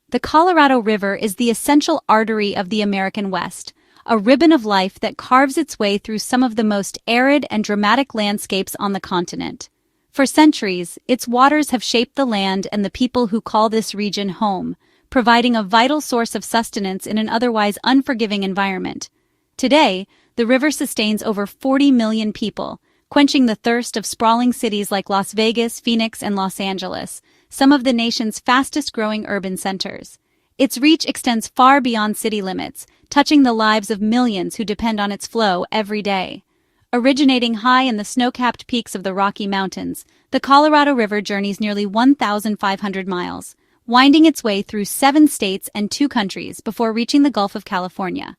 The Colorado River is the essential artery of the American West, a ribbon of life that carves its way through some of the most arid and dramatic landscapes on the continent. For centuries, its waters have shaped the land and the people who call this region home, providing a vital source of sustenance in an otherwise unforgiving environment. Today, the river sustains over 40 million people, quenching the thirst of sprawling cities like Las Vegas, Phoenix, and Los Angeles, some of the nation's fastest-growing urban centers. Its reach extends far beyond city limits, touching the lives of millions who depend on its flow every day. Originating high in the snow-capped peaks of the Rocky Mountains, the Colorado River journeys nearly 1,500 miles, winding its way through 7 states and 2 countries before reaching the Gulf of California.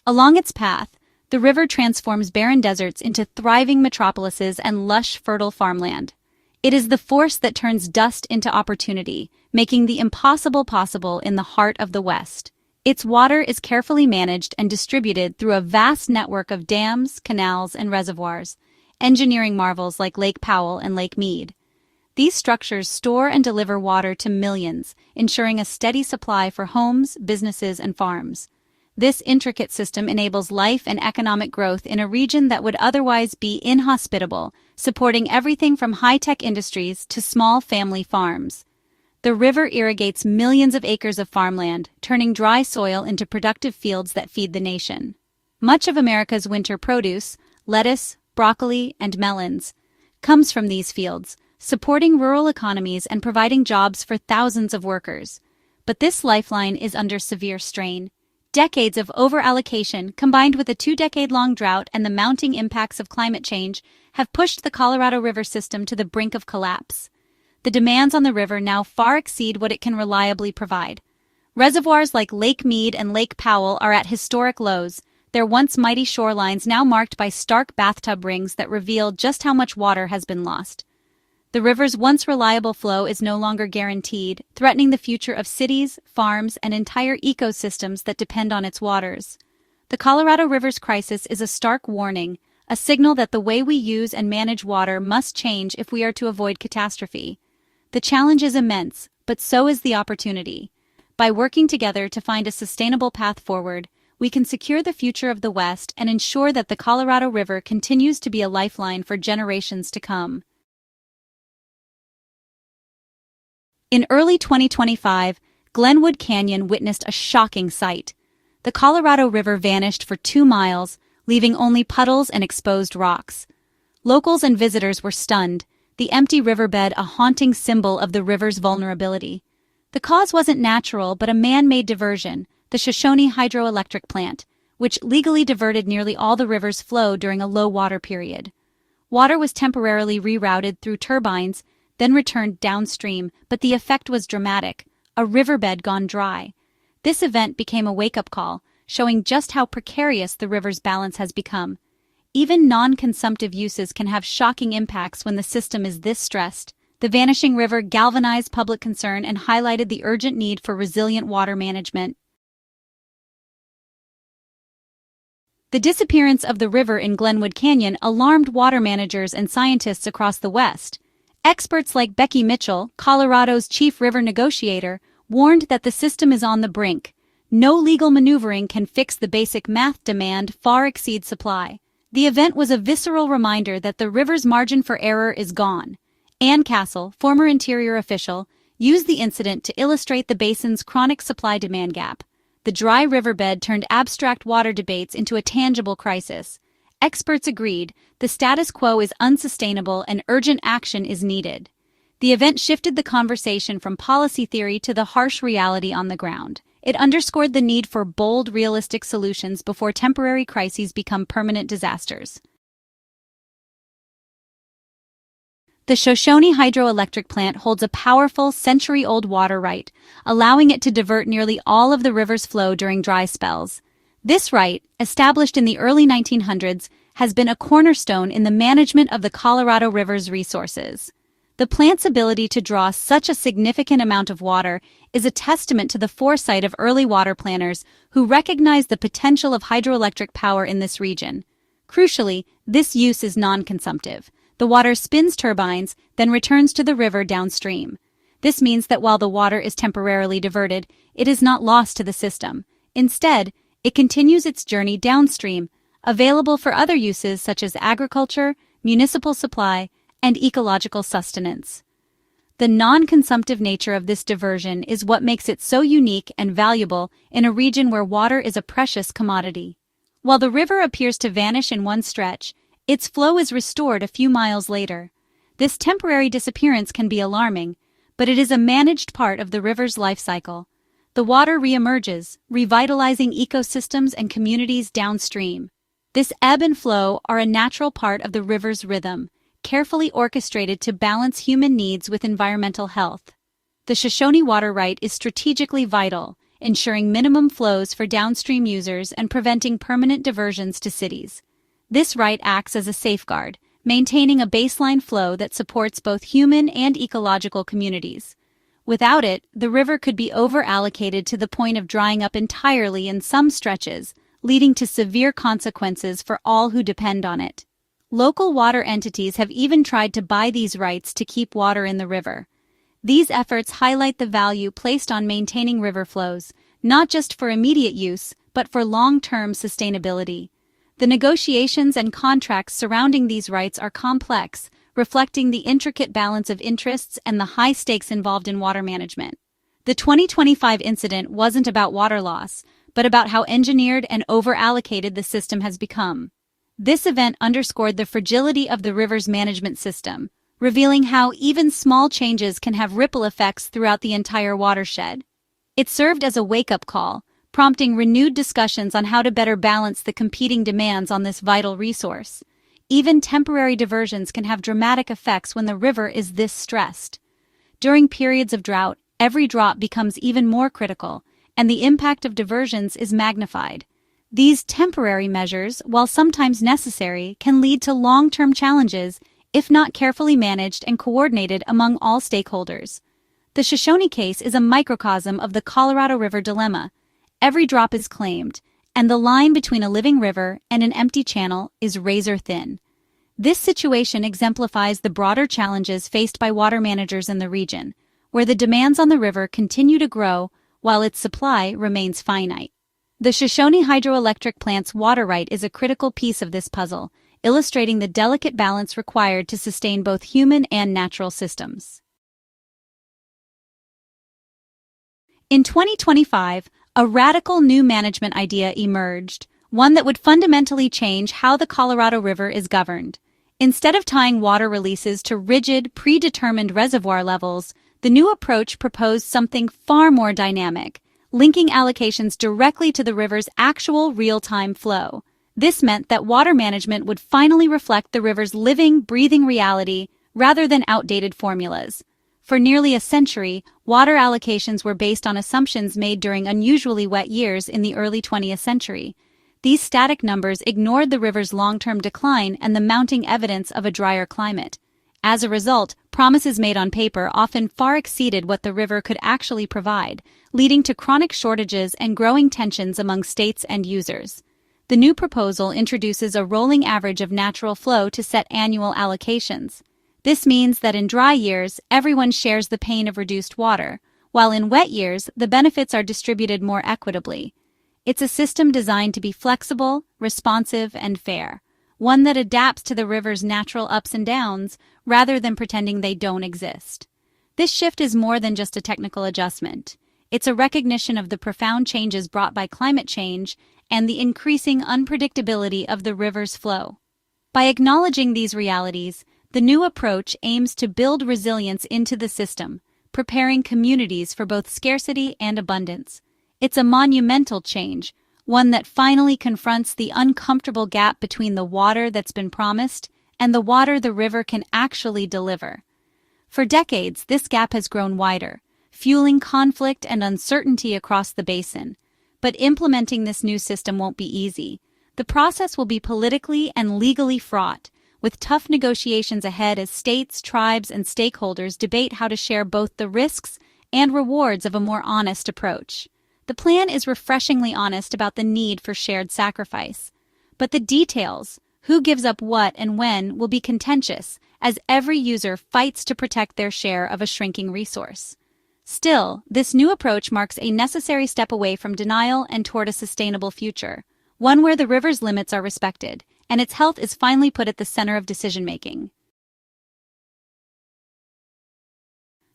Along its path, the river transforms barren deserts into thriving metropolises and lush, fertile farmland. It is the force that turns dust into opportunity, making the impossible possible in the heart of the West. Its water is carefully managed and distributed through a vast network of dams, canals, and reservoirs, engineering marvels like Lake Powell and Lake Mead. These structures store and deliver water to millions, ensuring a steady supply for homes, businesses, and farms. This intricate system enables life and economic growth in a region that would otherwise be inhospitable, supporting everything from high-tech industries to small family farms. The river irrigates millions of acres of farmland, turning dry soil into productive fields that feed the nation. Much of America's winter produce, lettuce, broccoli, and melons, comes from these fields, supporting rural economies and providing jobs for thousands of workers. But this lifeline is under severe strain. Decades of over-allocation, combined with a 2-decade-long drought and the mounting impacts of climate change, have pushed the Colorado River system to the brink of collapse. The demands on the river now far exceed what it can reliably provide. Reservoirs like Lake Mead and Lake Powell are at historic lows, their once mighty shorelines now marked by stark bathtub rings that reveal just how much water has been lost. The river's once reliable flow is no longer guaranteed, threatening the future of cities, farms, and entire ecosystems that depend on its waters. The Colorado River's crisis is a stark warning, a signal that the way we use and manage water must change if we are to avoid catastrophe. The challenge is immense, but so is the opportunity. By working together to find a sustainable path forward, we can secure the future of the West and ensure that the Colorado River continues to be a lifeline for generations to come. In early 2025, Glenwood Canyon witnessed a shocking sight. The Colorado River vanished for 2 miles, leaving only puddles and exposed rocks. Locals and visitors were stunned, the empty riverbed a haunting symbol of the river's vulnerability. The cause wasn't natural but a man-made diversion, the Shoshone hydroelectric plant, which legally diverted nearly all the river's flow during a low water period. Water was temporarily rerouted through turbines, then returned downstream, but the effect was dramatic, a riverbed gone dry. This event became a wake-up call, showing just how precarious the river's balance has become. Even non-consumptive uses can have shocking impacts when the system is this stressed. The vanishing river galvanized public concern and highlighted the urgent need for resilient water management. The disappearance of the river in Glenwood Canyon alarmed water managers and scientists across the West. Experts like Becky Mitchell, Colorado's chief river negotiator, warned that the system is on the brink. No legal maneuvering can fix the basic math: demand far exceeds supply. The event was a visceral reminder that the river's margin for error is gone. Ann Castle, former Interior official, used the incident to illustrate the basin's chronic supply-demand gap. The dry riverbed turned abstract water debates into a tangible crisis. Experts agreed the status quo is unsustainable and urgent action is needed. The event shifted the conversation from policy theory to the harsh reality on the ground. It underscored the need for bold, realistic solutions before temporary crises become permanent disasters. The Shoshone hydroelectric plant holds a powerful, century-old water right, allowing it to divert nearly all of the river's flow during dry spells. This right, established in the early 1900s, has been a cornerstone in the management of the Colorado River's resources. The plant's ability to draw such a significant amount of water is a testament to the foresight of early water planners who recognized the potential of hydroelectric power in this region. Crucially, this use is non-consumptive. The water spins turbines, then returns to the river downstream. This means that while the water is temporarily diverted, it is not lost to the system. Instead, it continues its journey downstream, available for other uses such as agriculture, municipal supply, and ecological sustenance. The non-consumptive nature of this diversion is what makes it so unique and valuable in a region where water is a precious commodity. While the river appears to vanish in one stretch, its flow is restored a few miles later. This temporary disappearance can be alarming, but it is a managed part of the river's life cycle. The water reemerges, revitalizing ecosystems and communities downstream. This ebb and flow are a natural part of the river's rhythm, carefully orchestrated to balance human needs with environmental health. The Shoshone water right is strategically vital, ensuring minimum flows for downstream users and preventing permanent diversions to cities. This right acts as a safeguard, maintaining a baseline flow that supports both human and ecological communities. Without it, the river could be over-allocated to the point of drying up entirely in some stretches, leading to severe consequences for all who depend on it. Local water entities have even tried to buy these rights to keep water in the river. These efforts highlight the value placed on maintaining river flows, not just for immediate use, but for long-term sustainability. The negotiations and contracts surrounding these rights are complex, reflecting the intricate balance of interests and the high stakes involved in water management. The 2025 incident wasn't about water loss, but about how engineered and over-allocated the system has become. This event underscored the fragility of the river's management system, revealing how even small changes can have ripple effects throughout the entire watershed. It served as a wake-up call, prompting renewed discussions on how to better balance the competing demands on this vital resource. Even temporary diversions can have dramatic effects when the river is this stressed. During periods of drought, every drop becomes even more critical, and the impact of diversions is magnified. These temporary measures, while sometimes necessary, can lead to long-term challenges if not carefully managed and coordinated among all stakeholders. The Shoshone case is a microcosm of the Colorado River dilemma. Every drop is claimed, and the line between a living river and an empty channel is razor thin. This situation exemplifies the broader challenges faced by water managers in the region, where the demands on the river continue to grow while its supply remains finite. The Shoshone hydroelectric plant's water right is a critical piece of this puzzle, illustrating the delicate balance required to sustain both human and natural systems. In 2025, a radical new management idea emerged, one that would fundamentally change how the Colorado River is governed. Instead of tying water releases to rigid, predetermined reservoir levels, the new approach proposed something far more dynamic, linking allocations directly to the river's actual real-time flow. This meant that water management would finally reflect the river's living, breathing reality rather than outdated formulas. For nearly a century, water allocations were based on assumptions made during unusually wet years in the early 20th century. These static numbers ignored the river's long-term decline and the mounting evidence of a drier climate. As a result, promises made on paper often far exceeded what the river could actually provide, leading to chronic shortages and growing tensions among states and users. The new proposal introduces a rolling average of natural flow to set annual allocations. This means that in dry years, everyone shares the pain of reduced water, while in wet years, the benefits are distributed more equitably. It's a system designed to be flexible, responsive, and fair, one that adapts to the river's natural ups and downs rather than pretending they don't exist. This shift is more than just a technical adjustment. It's a recognition of the profound changes brought by climate change and the increasing unpredictability of the river's flow. By acknowledging these realities, the new approach aims to build resilience into the system, preparing communities for both scarcity and abundance. It's a monumental change, one that finally confronts the uncomfortable gap between the water that's been promised and the water the river can actually deliver. For decades, this gap has grown wider, fueling conflict and uncertainty across the basin. But implementing this new system won't be easy. The process will be politically and legally fraught, with tough negotiations ahead as states, tribes, and stakeholders debate how to share both the risks and rewards of a more honest approach. The plan is refreshingly honest about the need for shared sacrifice. But the details, who gives up what and when, will be contentious as every user fights to protect their share of a shrinking resource. Still, this new approach marks a necessary step away from denial and toward a sustainable future, one where the river's limits are respected, and its health is finally put at the center of decision-making.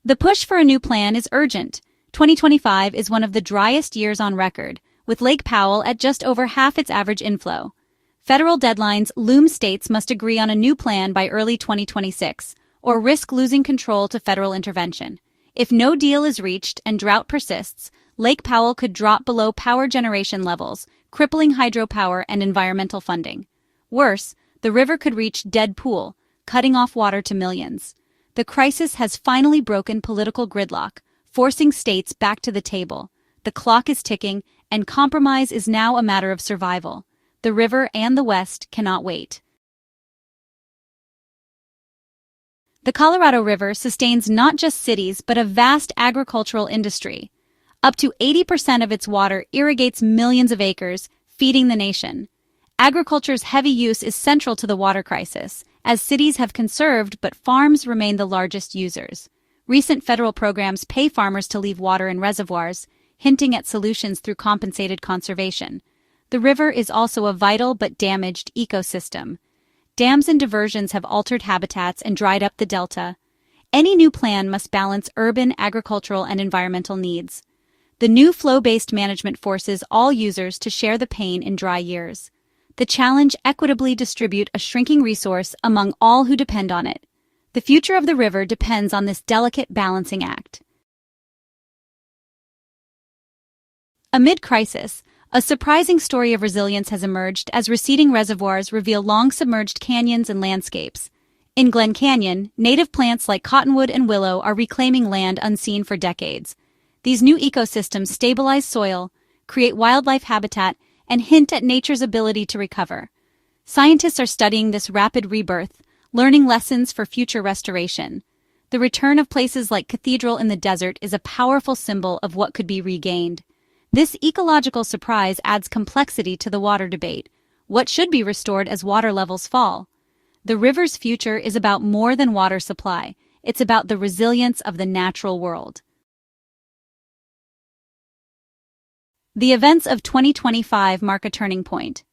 The push for a new plan is urgent. 2025 is one of the driest years on record, with Lake Powell at just over half its average inflow. Federal deadlines loom. States must agree on a new plan by early 2026, or risk losing control to federal intervention. If no deal is reached and drought persists, Lake Powell could drop below power generation levels, crippling hydropower and environmental funding. Worse, the river could reach dead pool, cutting off water to millions. The crisis has finally broken political gridlock, forcing states back to the table. The clock is ticking, and compromise is now a matter of survival. The river and the West cannot wait. The Colorado River sustains not just cities but a vast agricultural industry. Up to 80% of its water irrigates millions of acres, feeding the nation. Agriculture's heavy use is central to the water crisis, as cities have conserved but farms remain the largest users. Recent federal programs pay farmers to leave water in reservoirs, hinting at solutions through compensated conservation. The river is also a vital but damaged ecosystem. Dams and diversions have altered habitats and dried up the delta. Any new plan must balance urban, agricultural, and environmental needs. The new flow-based management forces all users to share the pain in dry years. The challenge: equitably distribute a shrinking resource among all who depend on it. The future of the river depends on this delicate balancing act. Amid crisis, a surprising story of resilience has emerged as receding reservoirs reveal long-submerged canyons and landscapes. In Glen Canyon, native plants like cottonwood and willow are reclaiming land unseen for decades. These new ecosystems stabilize soil, create wildlife habitat, and hint at nature's ability to recover. Scientists are studying this rapid rebirth, learning lessons for future restoration. The return of places like Cathedral in the desert is a powerful symbol of what could be regained. This ecological surprise adds complexity to the water debate. What should be restored as water levels fall? The river's future is about more than water supply. It's about the resilience of the natural world. The events of 2025 mark a turning point.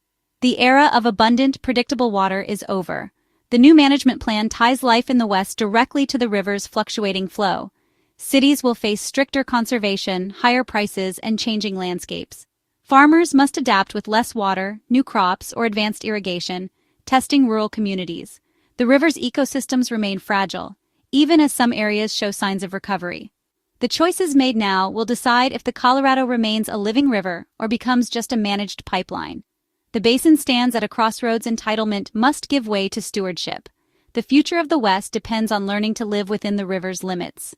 The era of abundant, predictable water is over. The new management plan ties life in the West directly to the river's fluctuating flow. Cities will face stricter conservation, higher prices, and changing landscapes. Farmers must adapt with less water, new crops, or advanced irrigation, testing rural communities. The river's ecosystems remain fragile, even as some areas show signs of recovery. The choices made now will decide if the Colorado remains a living river or becomes just a managed pipeline. The basin stands at a crossroads. Entitlement must give way to stewardship. The future of the West depends on learning to live within the river's limits.